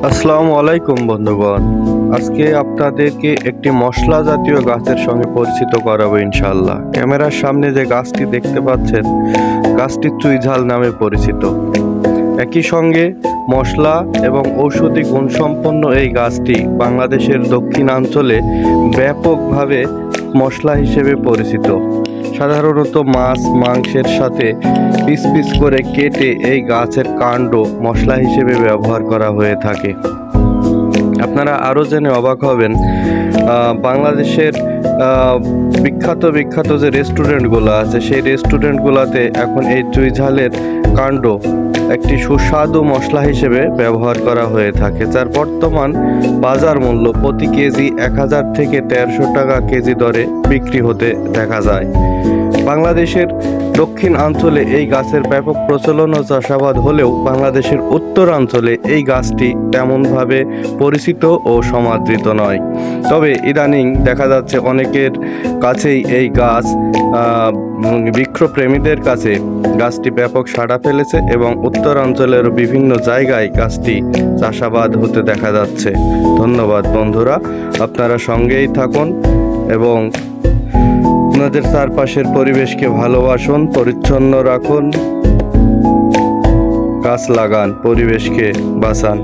আসসালামু আলাইকুম বন্ধুগণ। আজকে আপনাদেরকে একটি মশলা জাতীয় গাছের সঙ্গে পরিচিত করাবো ইনশাআল্লাহ। ক্যামেরার সামনে যে গাছটি দেখতে পাচ্ছেন, গাছটি চুইঝাল নামে পরিচিত। একই সঙ্গে মশলা এবং ঔষধি গুণসম্পন্ন এই গাছটি বাংলাদেশের দক্ষিণাঞ্চলে ব্যাপকভাবে মশলা হিসেবে পরিচিত। সাধারণত মাছ মাংসের সাথে পিস পিস করে কেটে এই গাছের কাণ্ড মশলা হিসেবে ব্যবহার করা হয়ে থাকে। আপনারা আরও জেনে অবাক হবেন, বাংলাদেশের বিখ্যাত বিখ্যাত যে রেস্টুরেন্টগুলো আছে, সেই রেস্টুরেন্টগুলোতে এখন এই চুইঝালের কাণ্ড একটি সুস্বাদু মশলা হিসেবে ব্যবহার করা হয়ে থাকে, যার বর্তমান বাজার মূল্য প্রতি কেজি 1000 থেকে 1300 টাকা কেজি দরে বিক্রি হতে দেখা যায়। বাংলাদেশের দক্ষিণাঞ্চলে এই গাছের ব্যাপক প্রচলন ও চাষাবাদ হলেও বাংলাদেশের উত্তরাঞ্চলে এই গাছটি তেমনভাবে পরিচিত ও সমাদৃত নয়। তবে ইদানিং দেখা যাচ্ছে অনেকের কাছেই এই গাছ, বৃক্ষপ্রেমীদের কাছে গাছটি ব্যাপক সাড়া ফেলেছে এবং উত্তরাঞ্চলের বিভিন্ন জায়গায় গাছটি চাষাবাদ হতে দেখা যাচ্ছে। ধন্যবাদ বন্ধুরা, আপনারা সঙ্গেই থাকুন এবং আপনাদের চারপাশের পরিবেশকে ভালোবাসুন, পরিচ্ছন্ন রাখুন, গাছ লাগান, পরিবেশকে বাঁচান।